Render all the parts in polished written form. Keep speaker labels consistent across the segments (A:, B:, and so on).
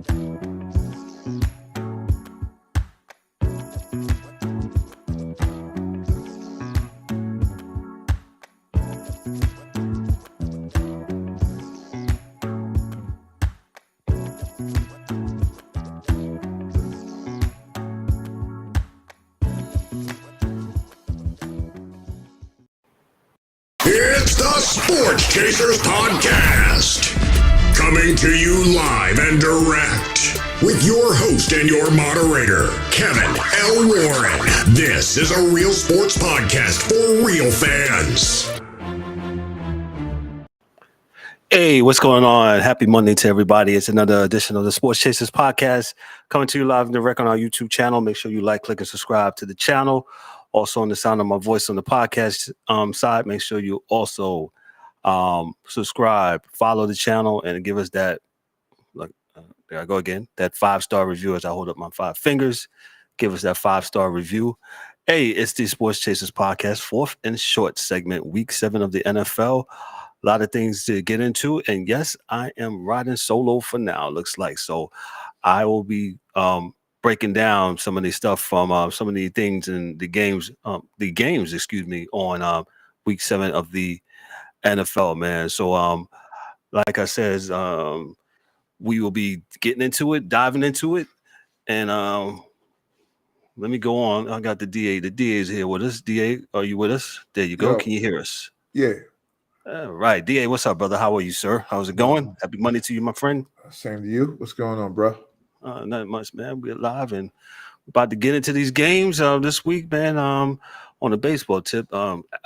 A: It's the Sports Chasers Podcast, coming to you live and direct with your host and your moderator, Kevin L. Warren. This is a real sports podcast for real fans.
B: Hey, what's going on? Happy Monday to everybody. It's another edition of the Sports Chasers Podcast, coming to you live and direct on our YouTube channel. Make sure you like, click, and subscribe to the channel. Also, on the sound of my voice on the podcast side, make sure you also subscribe, follow the channel, and give us that, there I go again, that 5-star review as I hold up my 5 fingers. Give us that 5-star review. Hey, it's the Sports Chasers Podcast, fourth and short segment, week 7 of the NFL. A lot of things to get into. And yes, I am riding solo for now, looks like. So I will be breaking down some of the stuff from some of the things in the games, on week 7 of the NFL, man. So like I said, we will be getting into it, diving into it. And let me go on. I got the DA. The DA is here with us. DA, are you with us? There you go.
C: Yo.
B: Can you hear us?
C: Yeah.
B: All right. DA, what's up, brother? How are you, sir? How's it going? Happy Monday to you, my friend.
C: Same to you. What's going on, bro?
B: Not much, man. We're live and about to get into these games this week, man. On the baseball tip,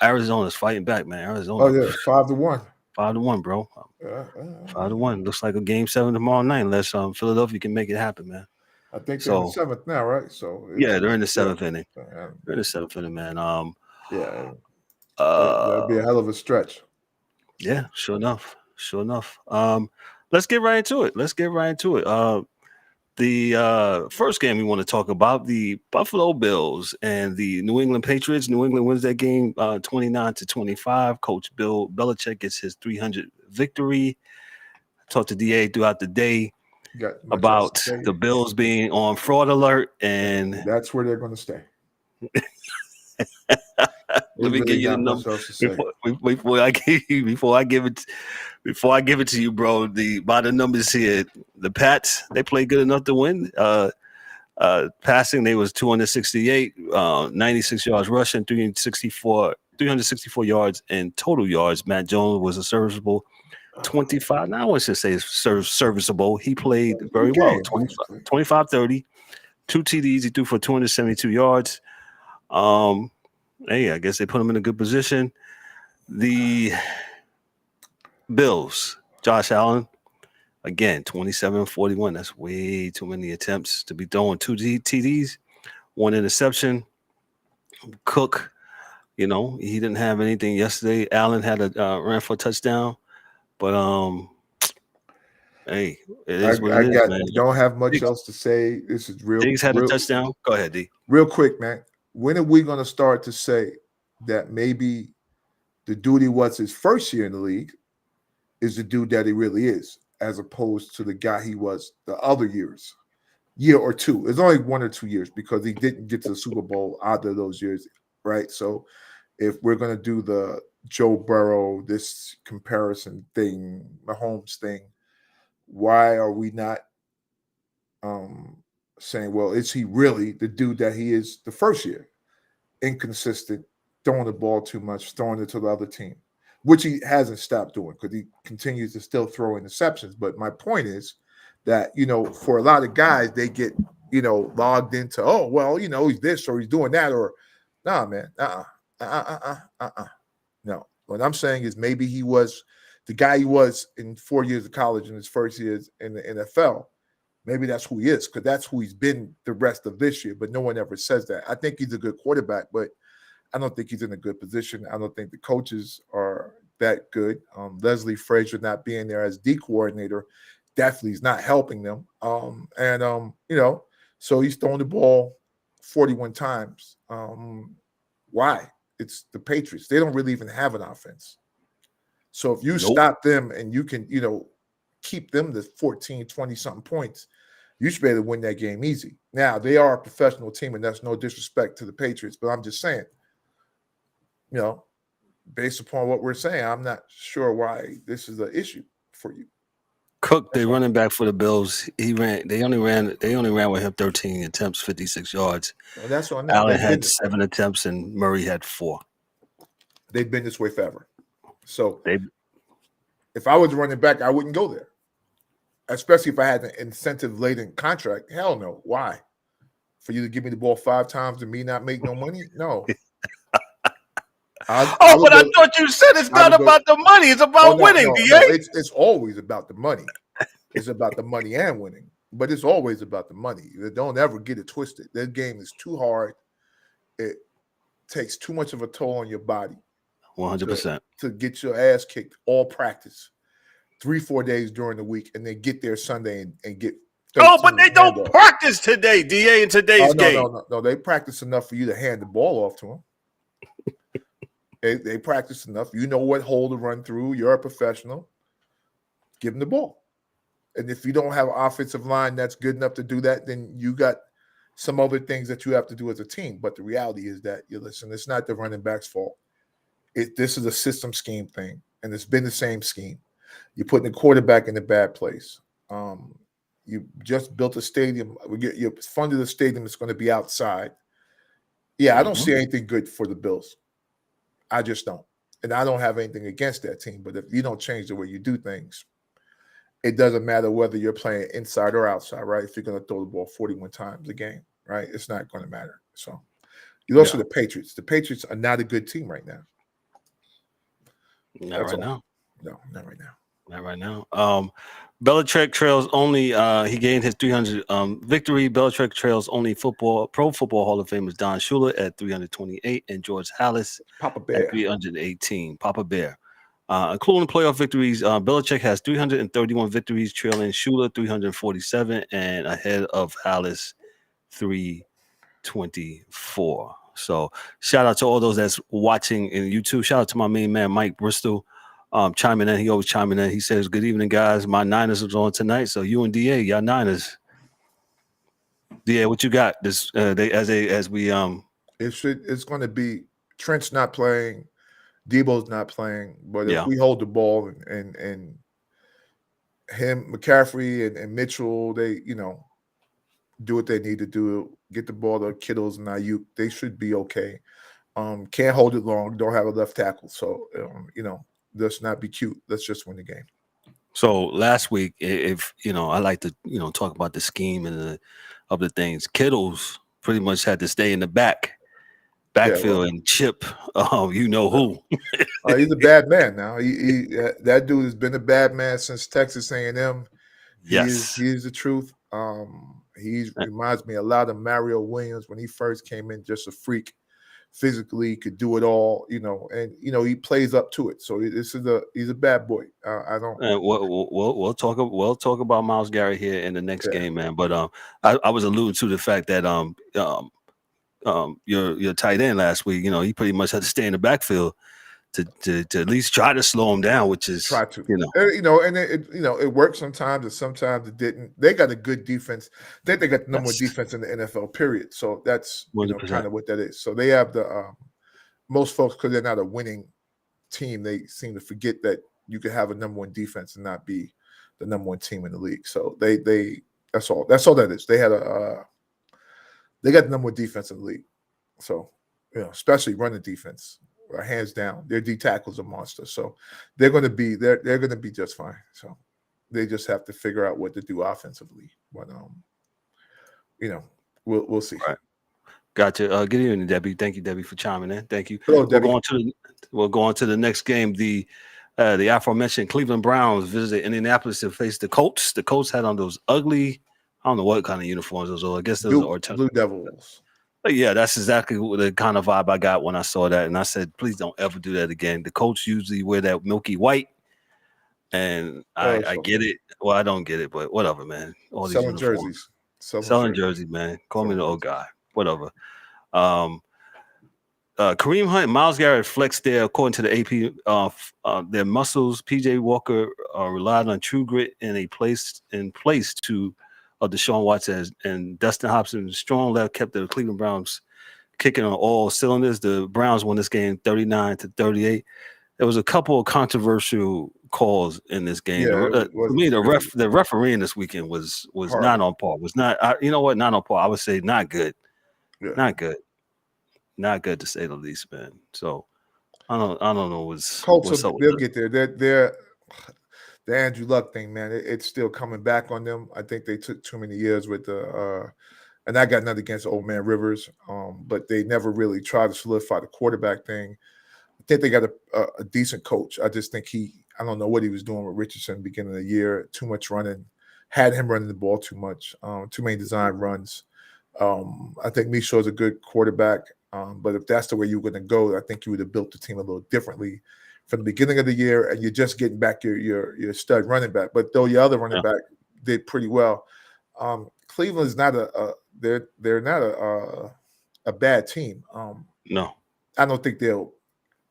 B: Arizona's fighting back, man. Arizona.
C: Oh, yeah. 5-1.
B: 5-1, bro. 5-1. Looks like a game 7 tomorrow night, unless Philadelphia can make it happen, man.
C: I think they're in the 7th now, right? So
B: yeah, they're in the 7th inning. They're in the 7th inning, man.
C: That'd be a hell of a stretch.
B: Yeah, sure enough. Let's get right into it. The first game we want to talk about, the Buffalo Bills and the New England Patriots. New England wins that game 29-25. Coach Bill Belichick gets his 300th victory. I talked to DA throughout the day about the Bills being on fraud alert, and
C: that's where they're going to stay.
B: Let me give you the number before I give it to you, bro. By the numbers here, the Pats, they played good enough to win. Passing, they was 268, 96 yards rushing, 364 yards in total yards. Matt Jones was a serviceable 25. Now I want to say serviceable. He played very well. 25-30, 2 TDs. He threw for 272 yards. Hey, I guess they put him in a good position. The Bills, Josh Allen, again, 27-41. That's way too many attempts to be throwing 2 TDs, 1 interception. Cook, he didn't have anything yesterday. Allen had a ran for a touchdown, but hey, it is what it is, man.
C: Don't have much else to say. This is real.
B: Diggs had a touchdown. Go ahead, D.
C: Real quick, man. When are we going to start to say that maybe the dude he was his first year in the league is the dude that he really is, as opposed to the guy he was the other year or two? It's only 1 or 2 years because he didn't get to the Super Bowl either of those years, right? So if we're going to do the Joe Burrow, this comparison thing, Mahomes thing, why are we not saying, well, is he really the dude that he is the first year? Inconsistent, throwing the ball too much, throwing it to the other team, which he hasn't stopped doing because he continues to still throw interceptions. But my point is that, for a lot of guys, they get, logged into, oh, well, he's this or he's doing that, or nah, man, No. What I'm saying is maybe he was the guy he was in 4 years of college in his first years in the NFL. Maybe that's who he is, because that's who he's been the rest of this year. But no one ever says that. I think he's a good quarterback, but I don't think he's in a good position. I don't think the coaches are that good. Leslie Frazier not being there as D coordinator definitely is not helping them. So he's throwing the ball 41 times. Why? It's the Patriots. They don't really even have an offense. So if you stop them and you can, keep them to 14, 20-something points, You should be able to win that game easy. Now, they are a professional team, and that's no disrespect to the Patriots, but I'm just saying, based upon what we're saying, I'm not sure why this is an issue for you.
B: Cook, the running back for the Bills, They only ran with him 13 attempts, 56 yards.
C: Well, that's on
B: Allen had 7 attempts, and Murray had 4.
C: They've been this way forever. So if I was running back, I wouldn't go there, especially if I had an incentive-laden contract. Hell no. Why? For you to give me the ball 5 times and me not make no money? No.
B: But I thought you said it's not about the money. It's about winning, DA.
C: No, it's always about the money. It's about the money and winning. But it's always about the money. Don't ever get it twisted. That game is too hard. It takes too much of a toll on your body.
B: 100%.
C: To get your ass kicked all practice 3-4 days during the week and then get there Sunday and get.
B: But they don't practice today, DA, in today's game.
C: No. They practice enough for you to hand the ball off to them. They practice enough. You know what hole to run through. You're a professional. Give them the ball. And if you don't have an offensive line that's good enough to do that, then you got some other things that you have to do as a team. But the reality is that, it's not the running back's fault. This is a system scheme thing, and it's been the same scheme. You're putting the quarterback in a bad place. You just built a stadium. You funded a stadium that's going to be outside. Yeah, I don't see anything good for the Bills. I just don't. And I don't have anything against that team. But if you don't change the way you do things, it doesn't matter whether you're playing inside or outside, right? If you're going to throw the ball 41 times a game, right? It's not going to matter. So you look at the Patriots. The Patriots are not a good team right now.
B: Not right now.
C: No, not right now.
B: Not right now. Belichick trails only. He gained his 300 victory. Belichick trails only Pro Football Hall of Famers Don Shula at 328 and George Halas
C: Papa Bear
B: at 318. Papa Bear. Including playoff victories, Belichick has 331 victories, trailing Shula 347 and ahead of Halas 324. So shout out to all those that's watching in YouTube. Shout out to my main man Mike Bristol. Chiming in. He always chiming in. He says, "Good evening, guys. My Niners was on tonight, so you and DA, y'all Niners. DA, what you got? This it's
C: going to be Trent's not playing, Debo's not playing, but if we hold the ball and him, McCaffrey and Mitchell, they do what they need to do, get the ball to Kittles and Ayuk, they should be okay. Can't hold it long. Don't have a left tackle, so let's not be cute. Let's just win the game.
B: So last week, if I like to talk about the scheme and the other things. Kittles pretty much had to stay in the backfield and chip. Who?
C: He's a bad man now. That dude has been a bad man since Texas A&M.
B: Yes,
C: he is the truth. He reminds me a lot of Mario Williams when he first came in, just a freak. Physically could do it all, and he plays up to it. So he's a bad boy. I don't.
B: We'll talk about Myles Garrett here in the next game, man. But I was alluding to the fact that your tight end last week, he pretty much had to stay in the backfield to at least try to slow him down, which is
C: and it worked sometimes, and sometimes it didn't. They got a good defense. They got the number one defense in the NFL. Period. So that's kind of what that is. So they have the most folks, because they're not a winning team, they seem to forget that you could have a number one defense and not be the number one team in the league. So they that's all that is. They had they got the number one defense in the league. So especially running defense. Hands down, their D tackles are monsters, so they're going to be just fine. So they just have to figure out what to do offensively. But we'll see.
B: Right. Gotcha. Good evening, Debbie. Thank you, Debbie, for chiming in. Thank you.
C: Hello, Debbie.
B: We'll go on to the next game. The aforementioned Cleveland Browns visited Indianapolis to face the Colts. The Colts had on those ugly, I don't know what kind of uniforms those are. I guess those are
C: Blue Devils.
B: Yeah, that's exactly the kind of vibe I got when I saw that. And I said, please don't ever do that again. The Colts usually wear that milky white. And I get it. Well, I don't get it, but whatever, man. All these
C: selling jerseys.
B: Selling jerseys, man. Call me the old guy. Whatever. Kareem Hunt and Myles Garrett flexed there, according to the AP, their muscles. PJ Walker relied on true grit in place to of Deshaun Watson and Dustin Hopkins. Strong left kept the Cleveland Browns kicking on all cylinders. The Browns won this game 39-38. There was a couple of controversial calls in this game.
C: Yeah,
B: To me, the refereeing this weekend was not on par. Was not, not on par. I would say not good.
C: Yeah.
B: Not good to say the least, man. So I don't know what's
C: up. They'll get there. They're the Andrew Luck thing, man. It's still coming back on them. I think they took too many years with the and I got nothing against old man Rivers, but they never really tried to solidify the quarterback thing. I think they got a decent coach. I just think I don't know what he was doing with Richardson at the beginning of the year. Too much running, had him running the ball too much, too many design runs. I think Minshew is a good quarterback, but if that's the way you're going to go, I think you would have built the team a little differently from the beginning of the year, and you're just getting back your stud running back. But though your other running back did pretty well, Cleveland is not they're not a bad team.
B: No,
C: I don't think they'll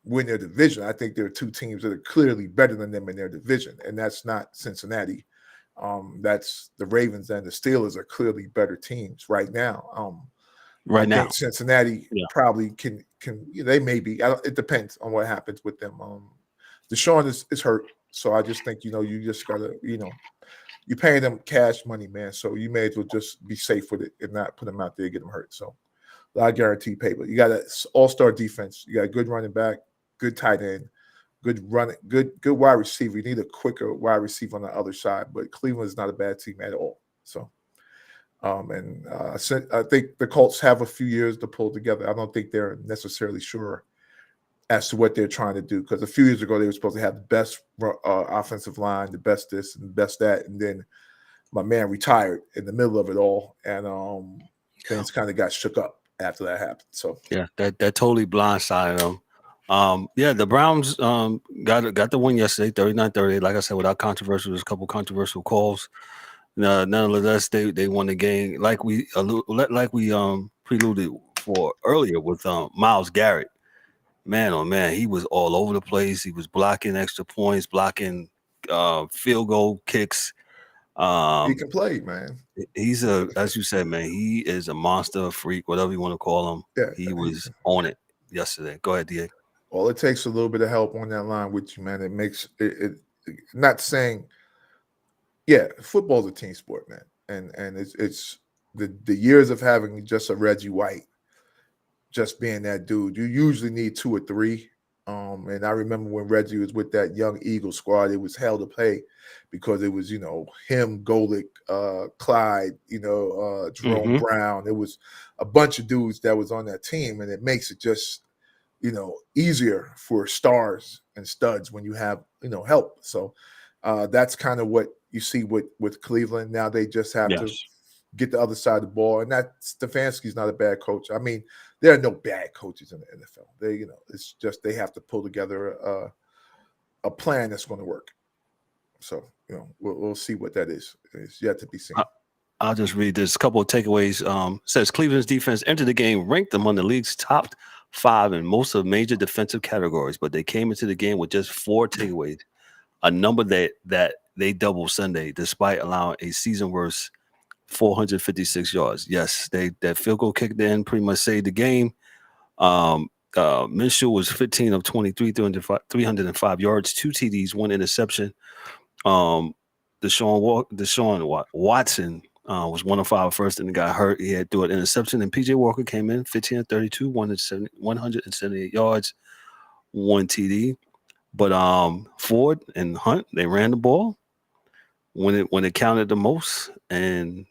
C: win their division. I think there are two teams that are clearly better than them in their division, and that's not Cincinnati. That's the Ravens and the Steelers are clearly better teams right now. I think Cincinnati probably can they may be. It depends on what happens with them. Deshaun is hurt, so I just think you just gotta you're paying them cash money, man. So you may as well just be safe with it and not put them out there and get them hurt. So a lot of guaranteed pay, but you got an all-star defense. You got a good running back, good tight end, good wide receiver. You need a quicker wide receiver on the other side, but Cleveland is not a bad team at all. So. I think the Colts have a few years to pull together. I don't think they're necessarily sure as to what they're trying to do, because a few years ago they were supposed to have the best offensive line, the best this and the best that, and then my man retired in the middle of it all, and things kind of got shook up after that happened. So
B: that totally blindsided them. The Browns got the win yesterday, 39-38. Like I said, without controversy, there's a couple controversial calls. Nonetheless, they won the game like we preluded for earlier with Myles Garrett. Man, oh man, he was all over the place. He was blocking extra points, blocking field goal kicks.
C: He can play, man.
B: He's as you said, man, he is a monster, freak, whatever you want to call him. Yeah, he was on it yesterday. Go ahead, DA.
C: Well, it takes a little bit of help on that line with you, man. It makes it not saying. Yeah, football's a team sport, man, and it's the years of having just a Reggie White, just being that dude. You usually need two or three, and I remember when Reggie was with that young Eagle squad, it was hell to pay because it was him, Golick, Clyde, Jerome Brown. It was a bunch of dudes that was on that team, and it makes it just easier for stars and studs when you have help. So that's kind of what you see with Cleveland. Now they just have to get the other side of the ball, and that Stefanski's not a bad coach. I mean, there are no bad coaches in the NFL. They, it's just they have to pull together a plan that's going to work. So, we'll see what that is. It's yet to be seen.
B: I'll just read this. A couple of takeaways. Says Cleveland's defense entered the game ranked among the league's top 5 in most of major defensive categories, but they came into the game with just 4 takeaways, a number that they doubled Sunday, despite allowing a season worst 456 yards. Yes, that field goal kicked in, pretty much saved the game. Minshew was 15 of 23, 305 yards, 2 TDs, 1 interception. Deshaun Watson was 1 of 5 first and got hurt. He had to do an interception, and PJ Walker came in 15 of 32, 178 yards, 1 TD. But Ford and Hunt, they ran the ball when it counted the most, and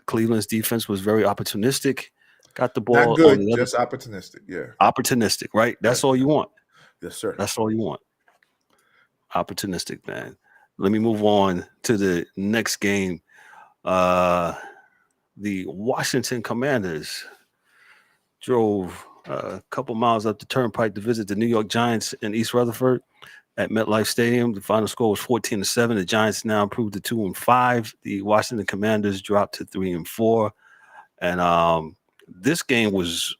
B: Cleveland's defense was very opportunistic. Got the ball.
C: Not good, just opportunistic. Yeah,
B: opportunistic, right? That's all you want.
C: Yes, sir.
B: That's all you want. Opportunistic, man. Let me move on to the next game. The Washington Commanders drove a couple miles up the turnpike to visit the New York Giants in East Rutherford at MetLife Stadium. The final score was 14-7. The Giants now improved to 2-5. The Washington Commanders dropped to 3-4. And this game was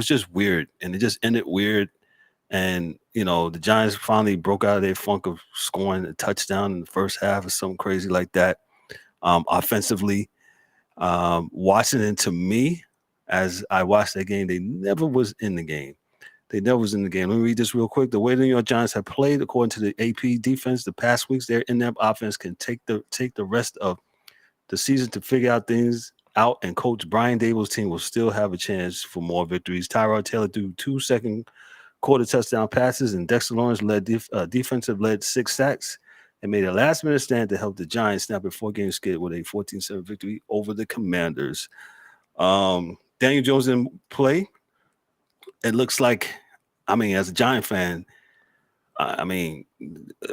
B: just weird, and it just ended weird. And the Giants finally broke out of their funk of scoring a touchdown in the first half or something crazy like that. Offensively, Washington, to me, as I watched that game, they never was in the game. They never was in the game. Let me read this real quick. The way the New York Giants have played, according to the AP defense, the past weeks, their in-depth offense can take the rest of the season to figure out things out, and Coach Brian Dable's team will still have a chance for more victories. Tyrod Taylor threw 2 second quarter touchdown passes, and Dexter Lawrence led defensive 6 sacks and made a last-minute stand to help the Giants snap a 4-game skid with a 14-7 victory over the Commanders. Daniel Jones didn't play. It looks like, I mean, as a Giant fan, I mean,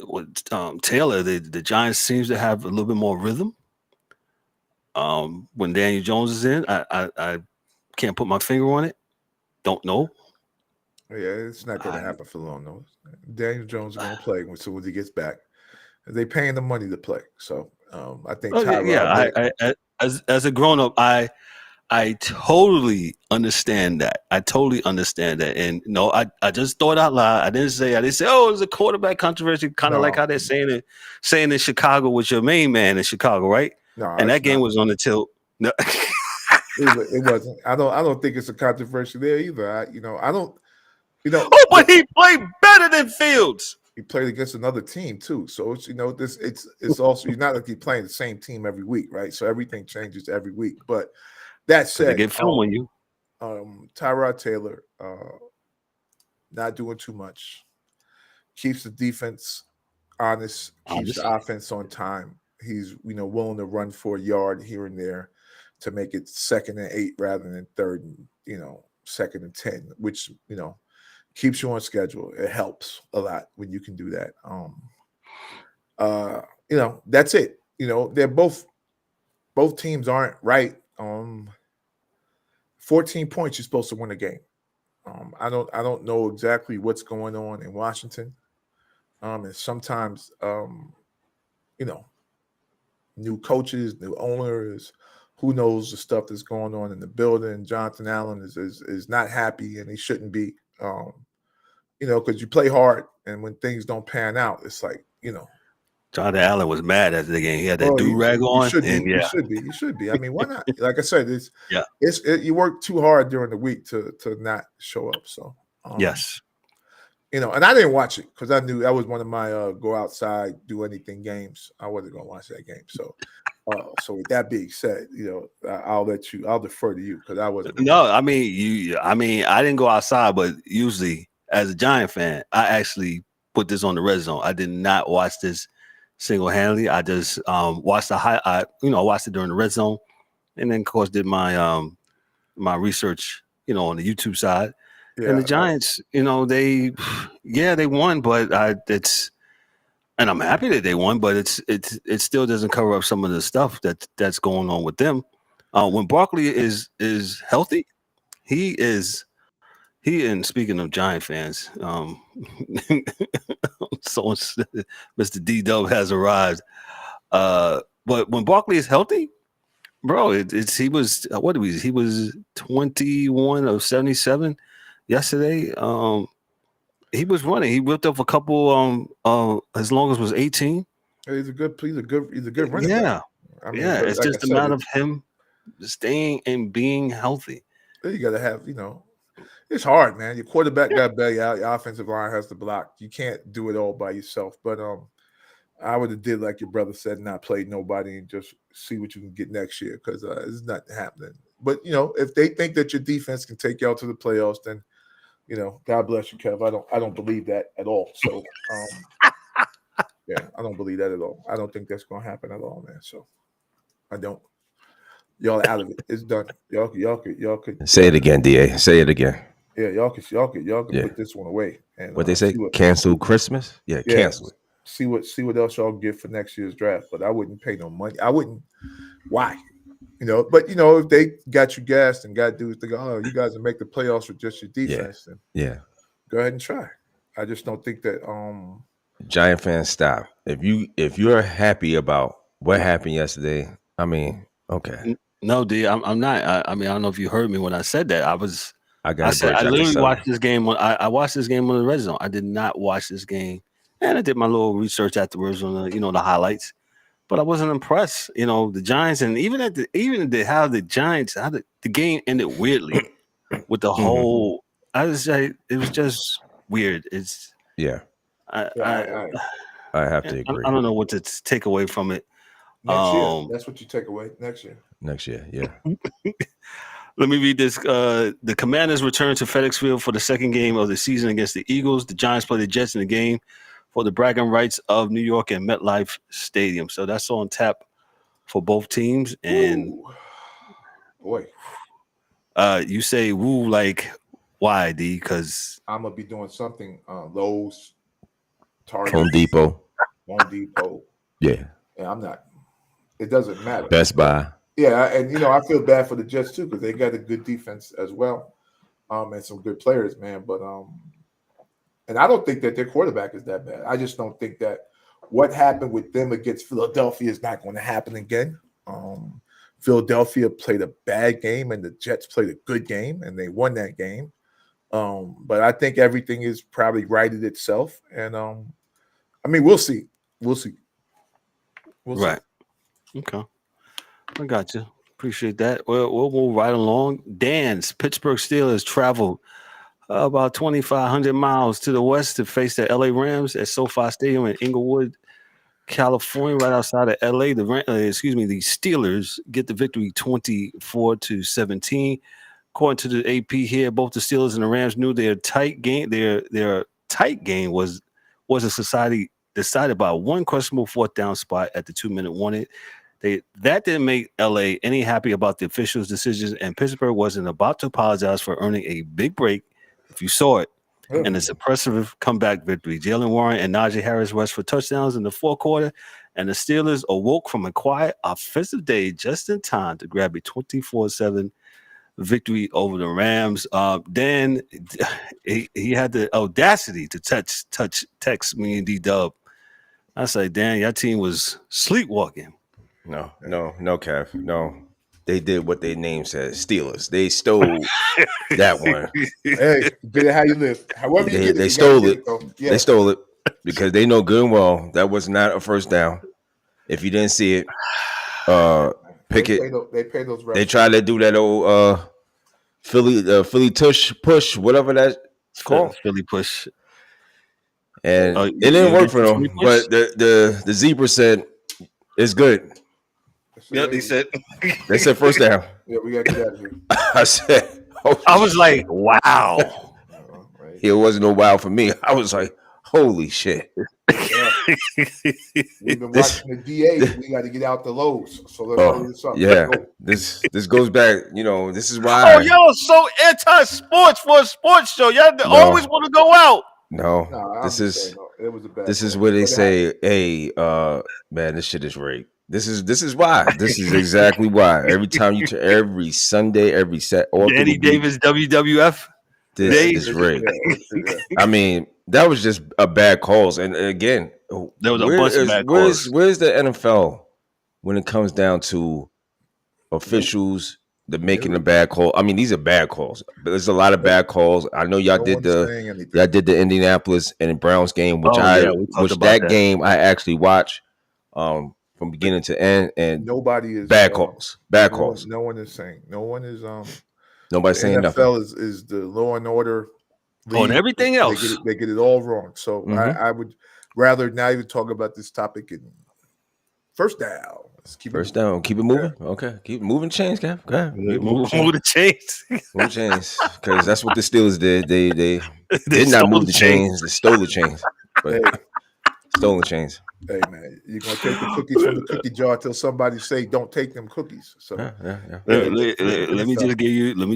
B: with Taylor, the Giants seems to have a little bit more rhythm. When Daniel Jones is in, I can't put my finger on it. Don't know.
C: Yeah, it's not going to happen for long, though. Daniel Jones is going to play as soon as he gets back. They paying the money to play, so I think.
B: As a grown up, I totally understand that. And no, I just thought out loud. I didn't say, oh, it's a quarterback controversy, kind of like how they're saying in Chicago with your main man in Chicago, right? No, and that game was on the tilt. No,
C: it wasn't. I don't think it's a controversy there either. I don't.
B: Oh, but he played better than Fields.
C: He played against another team too, so it's it's also, you're not like you're playing the same team every week, right? So everything changes every week. But that said,
B: get film on you.
C: Tyrod Taylor, not doing too much, keeps the defense honest, keeps the offense on time. He's willing to run for a yard here and there to make it 2nd and 8 rather than 3rd and 2nd and 10, which keeps you on schedule. It helps a lot when you can do that. That's it. They're both teams aren't right. 14 points, you're supposed to win a game. I don't know exactly what's going on in Washington. And sometimes new coaches, new owners, who knows the stuff that's going on in the building. Jonathan Allen is not happy, and he shouldn't be. Because you play hard, and when things don't pan out, it's like,
B: Jonathan Allen was mad at the game. He had that do-rag on.
C: You should be. I mean, why not? Like I said, you work too hard during the week to not show up. So
B: yes.
C: And I didn't watch it because I knew that was one of my go outside, do anything games. I wasn't going to watch that game. So so with that being said, I'll defer to you because I wasn't.
B: No, I mean, I didn't go outside, but usually as a Giant fan, I actually put this on the red zone. I did not watch this single-handedly. I just watched I watched it during the red zone, and then of course did my my research, on the YouTube side. Yeah, and the Giants, they won, but and I'm happy that they won, but it still doesn't cover up some of the stuff that's going on with them. When Barkley is healthy, and speaking of Giant fans, Mr. D-Dub has arrived. But when Barkley is healthy, bro, he was 21 of 77 yesterday. He was running. He whipped up a couple. As long as it was 18.
C: He's a good running
B: back. It's just a matter of him staying and being healthy.
C: You got to have, it's hard, man. Your quarterback got belly out. Your offensive line has to block. You can't do it all by yourself. But I would have did like your brother said, not play nobody and just see what you can get next year because it's not happening. But if they think that your defense can take you out to the playoffs, then God bless you, Kev. I don't believe that at all. So I don't believe that at all. I don't think that's going to happen at all, man. So I don't. Y'all out of it. It's done. Y'all could
D: say it again, DA. Say it again.
C: Yeah, y'all could put this one away. And
D: what they say? Cancel Christmas? Yeah, cancel it.
C: See what else y'all get for next year's draft. But I wouldn't pay no money. I wouldn't. Why? But if they got you gassed and got dudes to go, oh, you guys will make the playoffs with just your defense, then go ahead and try. I just don't think that
D: Giant fans, stop. If you're happy about what happened yesterday, I mean, okay.
B: No, D, I'm not. I mean, I don't know if you heard me when I said that. I literally watched this game. I watched this game on the red zone. I did not watch this game, and I did my little research afterwards on the highlights. but I wasn't impressed. You know, the Giants, and even how the Giants, the game ended weirdly with the whole. I was like, it was just weird. It's
D: Yeah,
B: I
D: I have to agree.
B: I don't know what to take away from it.
C: Next year, that's what you take away next year.
D: Next year, yeah.
B: Let me read this. The Commanders return to FedEx Field for the second game of the season against the Eagles. The Giants play the Jets in the game for the bragging rights of New York and MetLife Stadium. So that's on tap for both teams. And
C: Ooh. Boy,
B: you say woo, like why, D? Because
C: I'm gonna be doing something. Lowe's, Target,
D: Home Depot.
C: Yeah, I'm not. It doesn't matter.
D: Best Buy.
C: Yeah, and I feel bad for the Jets too because they got a good defense as well, and some good players, man. But and I don't think that their quarterback is that bad. I just don't think that what happened with them against Philadelphia is not going to happen again. Philadelphia played a bad game, and the Jets played a good game, and they won that game. But I think everything is probably righted itself, and I mean, we'll see. We'll see.
B: Right. Okay. I got you. Appreciate that. We'll move right along. Dan's Pittsburgh Steelers traveled about 2,500 miles to the west to face the LA Rams at SoFi Stadium in Inglewood, California, right outside of LA. The Steelers get the victory 24-17. According to the AP here, both the Steelers and the Rams knew their tight game. Their tight game was a society decided by one questionable fourth down spot at the 2-minute warning. That didn't make LA any happy about the officials' decisions, and Pittsburgh wasn't about to apologize for earning a big break, if you saw it, and its impressive comeback victory. Jalen Warren and Najee Harris rushed for touchdowns in the fourth quarter, and the Steelers awoke from a quiet offensive day just in time to grab a 24-7 victory over the Rams. Dan, he had the audacity to text me and D-Dub. I said, Dan, your team was sleepwalking.
D: No, Kev. No. They did what their name says, Steelers. They stole that one.
C: Hey, get it how you live. However you get it.
D: They stole it. They stole it because they know good and well that was not a first down. If you didn't see it, Pickett.
C: They pay those reps.
D: They tried to do that old Philly tush push, whatever that's called.
B: Philly push.
D: And it didn't work for them. But the zebra said it's good.
B: Yeah, they said
D: first down.
C: Yeah, we got to get out of here.
D: I said,
B: I was like, wow.
D: It wasn't no wow for me. I was like, holy shit.
C: Yeah. We've been watching the DA. We got to get out the Lowe's. So let's do something.
D: Yeah, this goes back. This is why.
B: Oh, y'all so anti-sports for a sports show. Y'all always want to go out.
D: No, this is where they say, "Hey, man, this shit is rigged." This is why. This is exactly why. Every time every Sunday, every set,
B: Danny Davis WWF.
D: This is rigged. I mean, that was just a bad calls. And again,
B: there was a bunch of bad calls.
D: Where's the NFL when it comes down to officials? The making the bad call. I mean, these are bad calls. But there's a lot of bad calls. I know y'all did the Indianapolis and Browns game, which game I actually watched from beginning to end. And
C: nobody is
D: bad calls. Bad calls.
C: No one is saying. No one is
D: nobody's saying nothing.
C: NFL is the law and order.
B: On everything else.
C: They get it all wrong. So I would rather not even talk about this topic in first down.
D: First down. Keep it moving. Yeah. Okay. Keep moving chains, Kev. Go ahead.
B: Move the chains.
D: Move chains. Because that's what the Steelers did. They did not move the chains. They stole the chains. But stolen chains.
C: Hey man, you're gonna take the cookies from the cookie jar till somebody say don't take them cookies. So
B: let me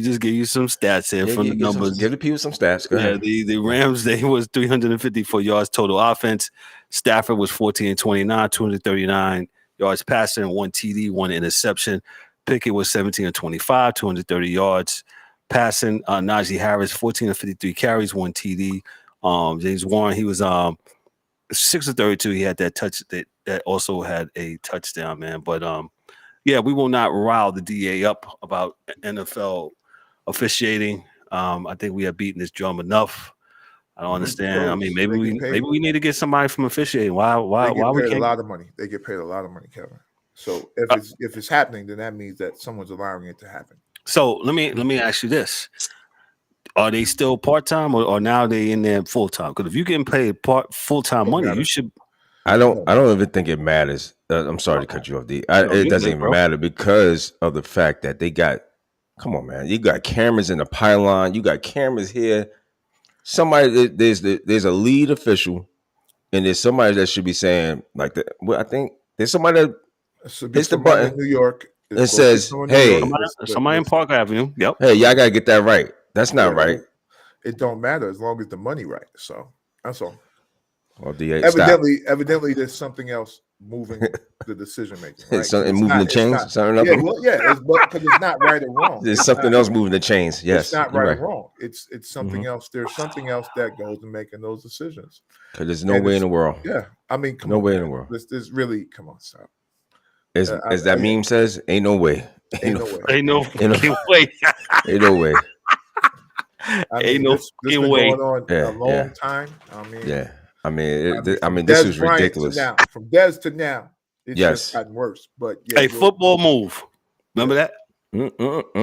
B: just give you some stats here from the numbers.
D: Give the people some stats. Go ahead.
B: The Rams, they was 354 yards total offense. Stafford was 14-29, 239 yards passing, 1 TD, 1 interception. Pickett was 17-25, 230 yards passing. Najee Harris, 14-53 carries, 1 TD. James Warren, he was 6-32. He had that touch that also had a touchdown, man. But we will not rile the DA up about NFL officiating. I think we have beaten this drum enough. I don't understand. I mean, maybe
C: They
B: we need to get somebody from officiating. Why we
C: paid
B: can't?
C: a lot of money. They get paid a lot of money, Kevin. So if it's happening, then that means that someone's allowing it to happen.
B: So let me ask you this: are they still part time or now they in there full time? Because if you're getting paid full time money, you should.
D: I don't even think it matters. I'm sorry to cut you off. It doesn't even matter because of the fact that they got. Come on, man! You got cameras in the pylon. You got cameras here. Somebody there's a lead official, and there's somebody that should be saying like that. Well, I think there's somebody that hits the button
C: in New York.
D: It says, "Hey,
B: somebody in Park Avenue. Yep.
D: Hey, y'all gotta get that right. That's not right.
C: It don't matter as long as the money right. So that's all.
D: Well,
C: evidently, there's something else moving the decision making. Right?
D: Something moving the chains.
C: Because it's not right or wrong.
D: There's something else moving the chains. Yes,
C: it's not right or wrong. It's something else. There's something else that goes in making those decisions.
D: Because there's no way in the world.
C: Yeah, I mean,
D: no way in the world.
C: This really, come on, stop.
D: As that meme says, ain't no way.
B: Ain't no way.
D: Ain't no way.
B: Ain't no
C: been
B: way.
C: Going on a long time. I mean,
D: this is ridiculous.
C: From Dez to now, it's just gotten worse. But
B: football move. Remember that? I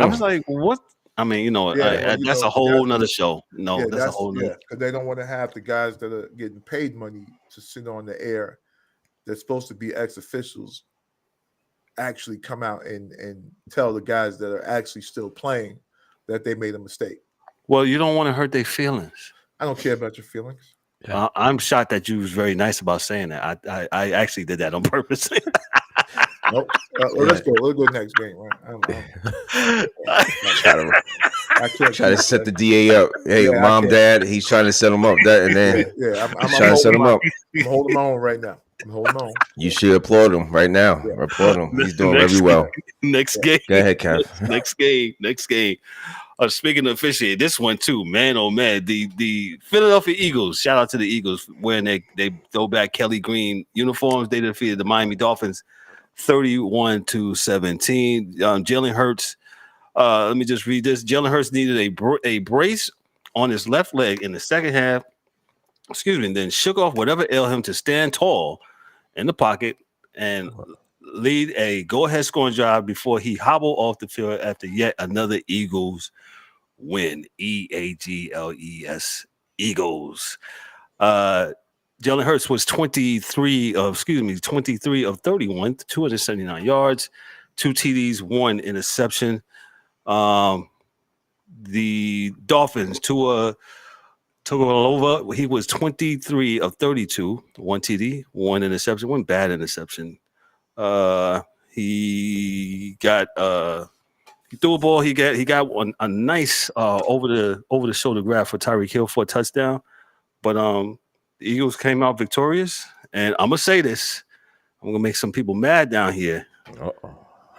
B: was like, what? I mean, that's a whole nother show. No, that's a whole nother.
C: Because they don't want to have the guys that are getting paid money to sit on the air. They're supposed to be ex-officials. Actually, come out and tell the guys that are actually still playing that they made a mistake.
B: Well, you don't want to hurt their feelings.
C: I don't care about your feelings.
B: I'm shocked that you was very nice about saying that. I actually did that on purpose.
C: Nope. Let's go. We'll go next game. Right?
D: Try to set the DA up. Hey, mom, dad, he's trying to set him up.
C: I'm trying to set him up. I'm holding my own right now. I'm holding on.
D: You should applaud him right now. Yeah. Applaud him. He's doing very well.
B: Next game.
D: Go ahead, Kev.
B: Next game. Speaking of officiating, this one too, man. Oh man, the Philadelphia Eagles. Shout out to the Eagles wearing they throw back Kelly Green uniforms. They defeated the Miami Dolphins 31-17. Jalen Hurts. Let me just read this. Jalen Hurts needed a brace on his left leg in the second half. And then shook off whatever ailed him to stand tall in the pocket and lead a go-ahead scoring drive before he hobbled off the field after yet another Eagles win. EAGLES Eagles. Jalen Hurts was 23 of 31, 279 yards, 2 TDs, 1 interception. The Dolphins, Tua Tagovailoa, he was 23 of 32, 1 TD, 1 interception, 1 bad interception. He got he threw a ball. He got a nice over the shoulder grab for Tyreek Hill for a touchdown. But the Eagles came out victorious. And I'm gonna say this. I'm gonna make some people mad down here.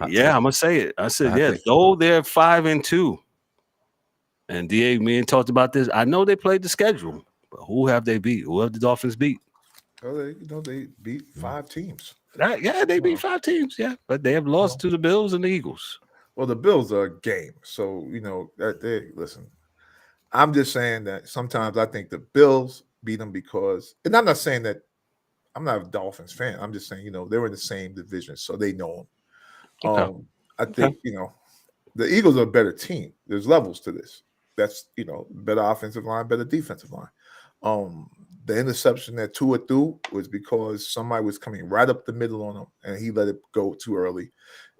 B: Yeah, I'm gonna say it. I said, though they're 5-2. And DA, me and talked about this. I know they played the schedule, but who have they beat? Who have the Dolphins beat?
C: Well, they beat 5 teams.
B: They beat 5 teams. Yeah, but they have lost to the Bills and the Eagles.
C: Well, the Bills are a game, so listen. I'm just saying that sometimes I think the Bills beat them because, and I'm not saying that I'm not a Dolphins fan. I'm just saying they're in the same division, so they know them. I think the Eagles are a better team. There's levels to this. That's better offensive line, better defensive line. The interception that Tua threw was because somebody was coming right up the middle on him, and he let it go too early.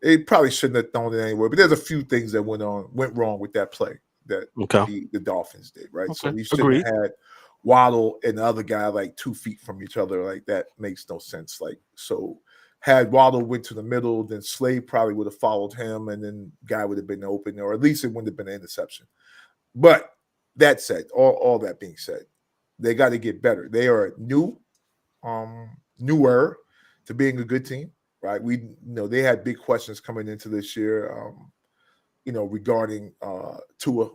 C: It probably shouldn't have thrown it anywhere, but there's a few things that went wrong with that play that the Dolphins did, right?
B: Okay.
C: So you shouldn't have had Waddle and the other guy like 2 feet from each other. Like that makes no sense. So had Waddle went to the middle, then Slade probably would have followed him, and then guy would have been open, or at least it wouldn't have been an interception. But that said, all that being said, they got to get better. They are newer to being a good team, right? We they had big questions coming into this year, regarding Tua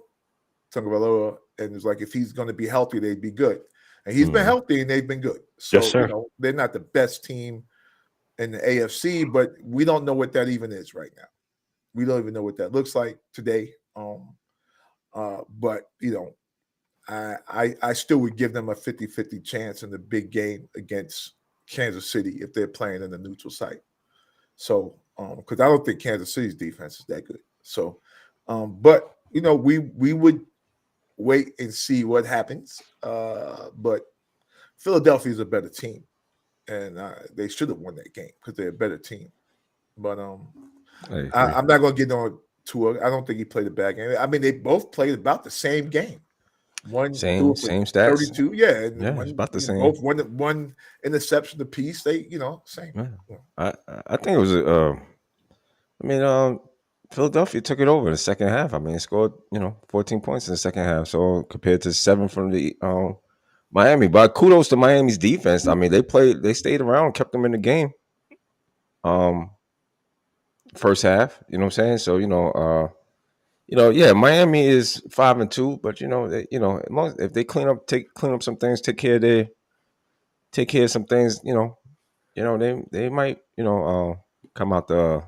C: Tagovailoa, and it's like if he's going to be healthy, they'd be good. And he's been healthy, and they've been good. So
B: yes, sir.
C: They're not the best team in the AFC, but we don't know what that even is right now. We don't even know what that looks like today. But I still would give them a 50-50 chance in the big game against Kansas City if they're playing in the neutral site. So, because I don't think Kansas City's defense is that good. So, but we would wait and see what happens. But Philadelphia is a better team, and they should have won that game because they're a better team. But I'm not going to get on Tua. I don't think he played a bad game. I mean, they both played about the same game. One
D: same stats.
C: 32, yeah,
D: and it's about the same.
C: Both one interception apiece. They, same.
D: Yeah. I think it was Philadelphia took it over in the second half. I mean, it scored 14 points in the second half. So compared to 7 from the Miami, but kudos to Miami's defense. I mean, they stayed around, kept them in the game. First half, you know what I'm saying? So Miami is 5-2, but if they clean up some things, take care of some things, they might come out the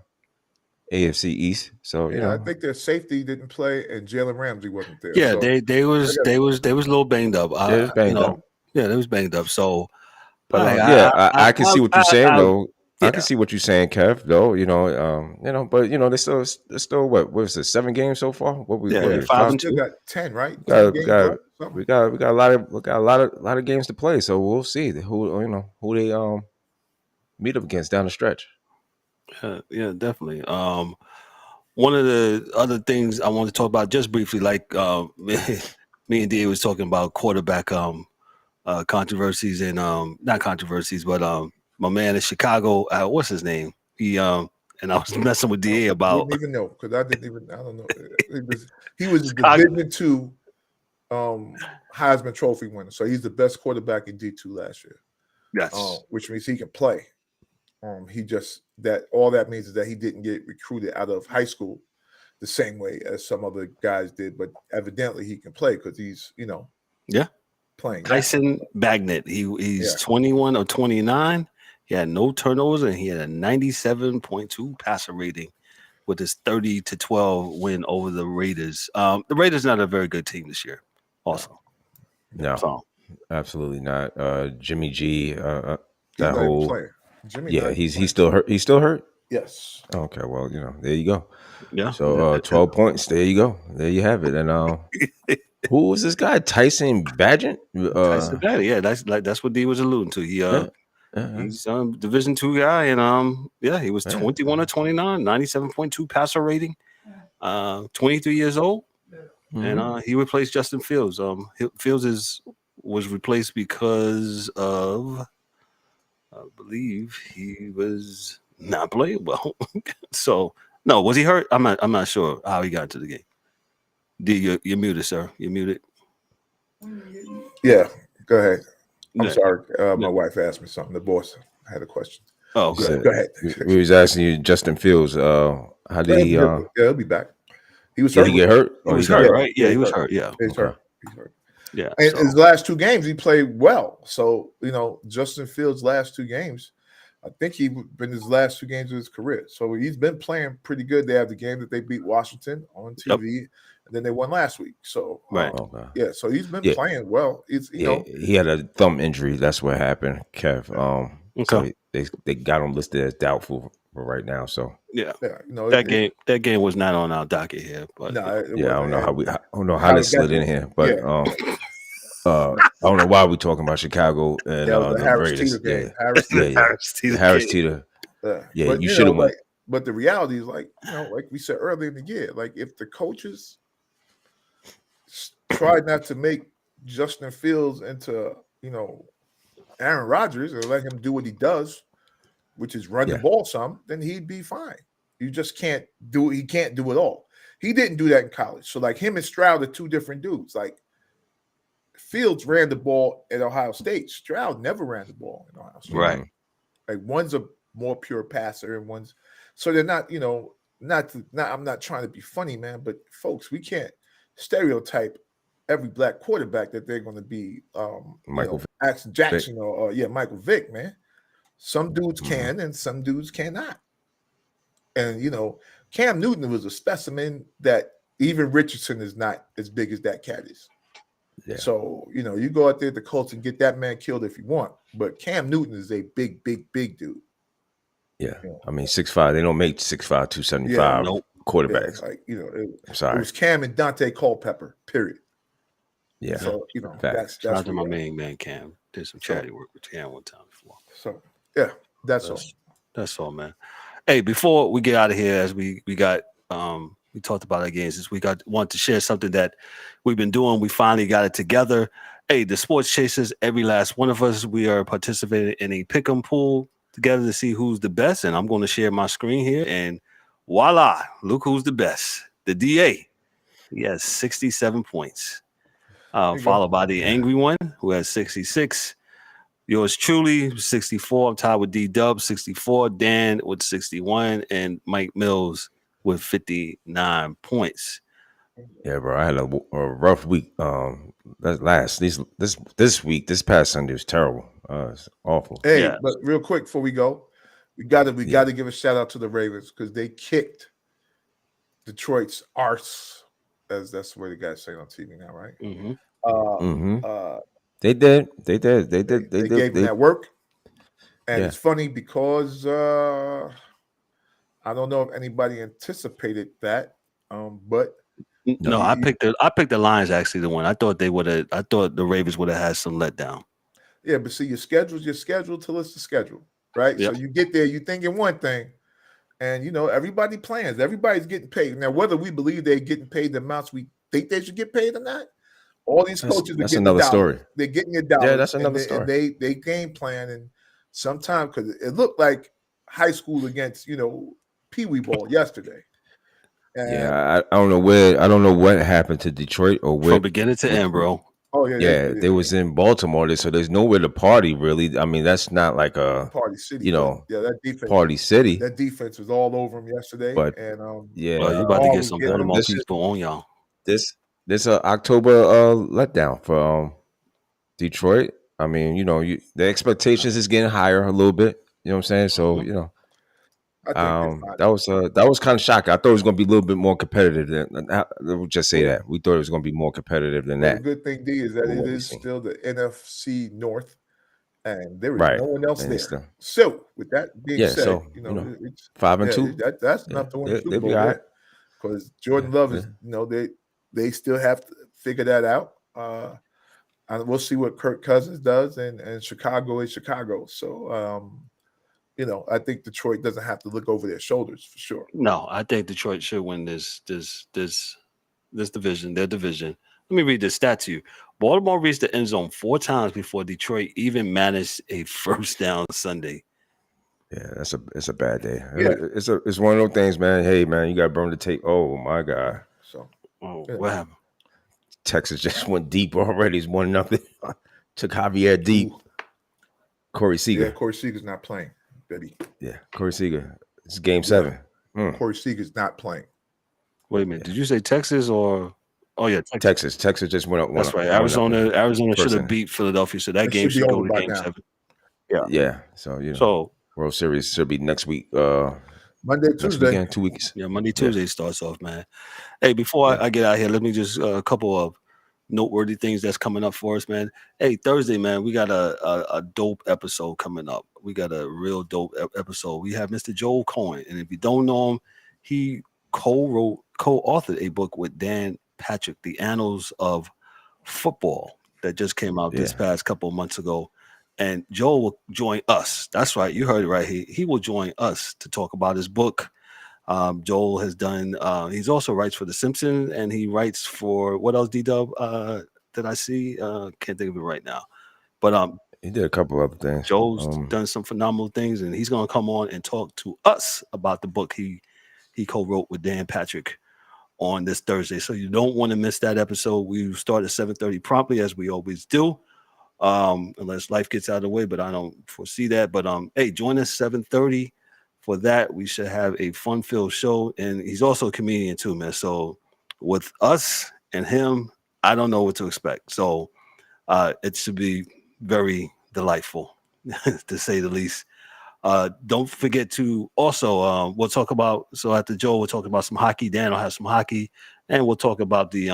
D: AFC East. So
C: I think their safety didn't play and Jalen Ramsey wasn't there.
B: Yeah,
C: so
B: they was a little banged up.
D: They was banged up.
B: Yeah, they was banged up. So,
D: but I can see what you're saying though. I can see what you're saying, Kev. Though but there's still what was it? 7 games so far? What we
C: 5-2? Got 10, right?
D: We got a lot of games to play. So we'll see who they meet up against down the stretch.
B: Yeah, definitely. One of the other things I want to talk about just briefly, like me and D was talking about quarterback controversies and not controversies, but my man in Chicago, what's his name? He and I was messing with DA about.
C: I didn't even know because I don't know. He was the Division II Heisman Trophy winner, so he's the best quarterback in D2 last year.
B: Yes,
C: which means he can play. He just all that means is that he didn't get recruited out of high school the same way as some other guys did, but evidently he can play because he's playing.
B: Tyson Bagnet, he's 21 or 29. He had no turnovers and he had a 97.2 passer rating with his 30-12 win over the Raiders. The Raiders not a very good team this year. Also,
D: no, absolutely not. Jimmy G, that
C: whole player. Jimmy,
D: he's still hurt. He's still hurt.
C: Yes.
D: Okay. Well, there you go.
B: Yeah.
D: So 12 points. There you go. There you have it. And who was this guy? Tyson Bagent?
B: Tyson Bagent. Yeah, that's what D was alluding to. He's a Division II guy, and he was 21 or 29, 97.2 passer rating, 23 years old, and he replaced Justin Fields. Fields was replaced because of, I believe he was not playing well. So no, was he hurt? I'm not sure how he got into the game. D, you're muted, sir. You're muted.
C: Yeah, go ahead. I'm sorry. My wife asked me something. The boss had a question.
B: Oh,
C: go ahead.
D: We was asking you, Justin Fields. How did he?
C: He'll be back. He was
D: did
C: hurt.
D: he get hurt?
B: He was hurt, right? Yeah, he was hurt. Yeah,
C: he's hurt. He's hurt.
B: Yeah.
C: And his last 2 games, he played well. So Justin Fields' last 2 games, I think he's been his last 2 games of his career. So he's been playing pretty good. They have the game that they beat Washington on TV. And then they won last week. So
B: right.
C: So he's been playing well. It's
D: he had a thumb injury. That's what happened, Kev. So they got him listed as doubtful for right now. So
B: that game was not on our docket here. But
D: I don't know how they slid in here. But I don't know why we're talking about Chicago and the Raiders. Harris Teeter. Yeah, you should have won.
C: But the reality is, like we said earlier in the year, like if the coaches try not to make Justin Fields into, Aaron Rodgers and let him do what he does, which is run the ball some, then he'd be fine. You just can't do it. He can't do it all. He didn't do that in college. So like him and Stroud are 2 different dudes. Like Fields ran the ball at Ohio State. Stroud never ran the ball in Ohio State.
B: Right.
C: Like one's a more pure passer and one's so they're not, I'm not trying to be funny, man, but folks, we can't stereotype every black quarterback that they're going to be
D: Michael
C: Axel Jackson or Michael Vick, man. Some dudes can and some dudes cannot. And Cam Newton was a specimen that even Richardson is not as big as that cat is.
D: Yeah.
C: So, you go out there at the Colts and get that man killed if you want. But Cam Newton is a big, big, big dude.
D: Yeah. I mean, 6'5". They don't make 6'5", 275 quarterbacks.
C: Yeah,
D: I'm sorry.
C: It was Cam and Dante Culpepper, period.
D: Yeah.
C: So, that's
B: shout out to my main man Cam. Did some charity work with Cam one time before.
C: So, yeah, that's all.
B: That's all, man. Hey, before we get out of here, as we got we talked about our games this week, I want to share something that we've been doing. We finally got it together. Hey, the Sports Chasers, every last one of us, we are participating in a pick'em pool together to see who's the best. And I'm going to share my screen here. And voila, look who's the best. The DA. He has 67 points. Followed by the Angry One, who has 66. Yours truly, 64. I'm tied with D-Dub, 64. Dan with 61. And Mike Mills with 59 points.
D: Yeah, bro. I had a rough week. This week, this past Sunday was terrible. It's awful.
C: Hey, but real quick before we go, we got to give a shout out to the Ravens because they kicked Detroit's arse, as that's the way the guys say it on TV now, right?
D: They did. They
C: gave them that work, and it's funny because I don't know if anybody anticipated that, but.
B: No, I picked the Lions actually to win. I thought the Ravens would have had some letdown.
C: Yeah, but see, your schedule's your schedule till it's the schedule, right? Yep. So you get there, you thinking one thing, and everybody plans. Everybody's getting paid. Now, whether we believe they're getting paid the amounts we think they should get paid or not, all these coaches
D: that's another story.
C: They're getting their dollars.
D: Yeah, that's another story.
C: And they game plan, and sometimes because it looked like high school against Pee Wee ball yesterday.
D: I don't know what happened to Detroit or where
B: from beginning to end, bro.
C: Oh yeah.
D: They was in Baltimore, so there's nowhere to party really. I mean, that's not like a
C: party city.
D: That
C: defense,
D: party city.
C: That defense was all over them yesterday.
D: But
B: you about to get some Baltimore people on y'all.
D: This October letdown for Detroit. I mean, the expectations is getting higher a little bit. You know what I'm saying? So that was kind of shocking. I thought it was going to be a little bit more competitive than. We'll just say that we thought it was going to be more competitive than that.
C: The good thing, D, is that it is still the NFC North, and there is no one else there. So, with that being said, it's
D: 5-2.
C: That's enough to win the Super Bowl because Jordan Love is, they still have to figure that out. And we'll see what Kirk Cousins does, and Chicago is Chicago. So. I think Detroit doesn't have to look over their shoulders for sure.
B: No, I think Detroit should win this division, their division. Let me read this stat to you. Baltimore reached the end zone 4 times before Detroit even managed a first down Sunday.
D: Yeah, it's a bad day. Yeah. It's one of those things, man. Hey, man, you got to burn the tape. Oh my God.
B: What happened?
D: Texas just went deep already. It's 1-0. Took Javier deep. Corey Seager.
C: Yeah, Corey Seager's not playing. Baby.
D: Yeah, Corey Seager. It's game 7.
C: Corey Seager's not playing.
B: Wait a minute. Did you say Texas or? Oh yeah,
D: Texas. Texas just went up.
B: That's right. Arizona should have beat Philadelphia, so that game should go to game 7.
D: Yeah. So World Series should be next week.
C: Monday, Tuesday.
D: Weekend, 2 weeks.
B: Yeah, Monday, Tuesday starts off, man. Hey, before I get out here, let me just a couple of noteworthy things that's coming up for us, man. Hey, Thursday, man, we got a dope episode coming up. We got a real dope episode. We have Mr. Joel Cohen, and if you don't know him, he co-authored a book with Dan Patrick, The Annals of Football, that just came out this past couple of months ago. And Joel will join us. That's right, you heard it right. He will join us to talk about his book. Joel has done. He's also writes for The Simpsons, and he writes for what else? D-Dub that I see. Can't think of it right now, but
D: he did a couple other things.
B: Joel's done some phenomenal things, and he's going to come on and talk to us about the book he co-wrote with Dan Patrick on this Thursday. So you don't want to miss that episode. We start at 7:30 promptly, as we always do, unless life gets out of the way. But I don't foresee that. But hey, join us 7:30 for that. We should have a fun-filled show, and he's also a comedian too, man. So with us and him, I don't know what to expect. So it should be very delightful, to say the least. Don't forget to also we'll talk about, so after Joe, we'll talk about some hockey. Dan will have some hockey, and we'll talk about the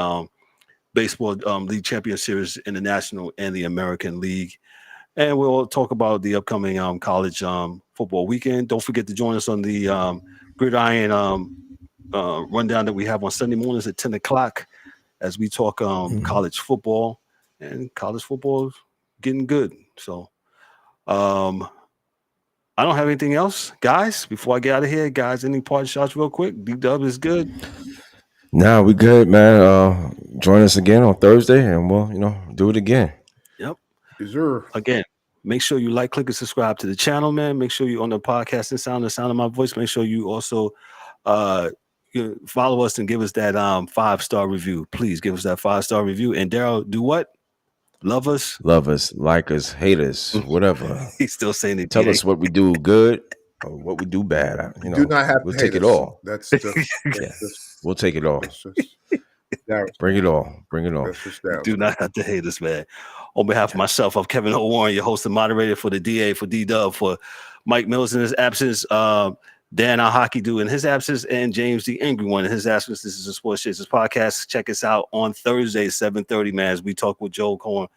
B: Baseball League Champion Series in the National and the American League. And we'll talk about the upcoming college football weekend. Don't forget to join us on the Gridiron rundown that we have on Sunday mornings at 10 o'clock as we talk college football. And college football is getting good. So I don't have anything else. Guys, before I get out of here, guys, any parting shots real quick? D-Dub is good.
D: Nah, we good, man. Join us again on Thursday, and we'll, do it again.
B: Yep.
C: Deserve.
B: Again, make sure you like, click, and subscribe to the channel, man. Make sure you on the podcast and the sound of my voice. Make sure you also follow us and give us that 5-star review. Please give us that 5-star review. And Daryl, do what? Love us,
D: like us, hate us, whatever.
B: He's still saying it.
D: Tell us what we do good or what we do bad.
C: Do not have
D: we'll
C: to
D: take
C: hate
D: it
C: us.
D: all.
C: That's just,
D: we'll take it all. Bring it all. Bring it all.
B: Do not have to hate us, man. On behalf of myself, I'm Kevin O. Warren, your host and moderator for the DA, for D-Dub, for Mike Mills in his absence, Dan, our hockey dude, in his absence, and James, the angry one, in his absence. This is a Sports Chasers podcast. Check us out on Thursday, 7:30, man, as we talk with Joe Cohen.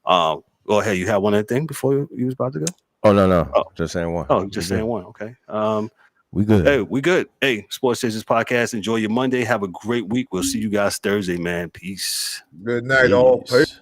B: Go ahead. You have one other thing before you was about to go?
D: Oh, no. Oh. Just saying one.
B: Oh, just saying one. Okay.
D: We good.
B: Hey, we good. Hey, Sports Chasers podcast. Enjoy your Monday. Have a great week. We'll see you guys Thursday, man. Peace.
C: Good night, all. Peace.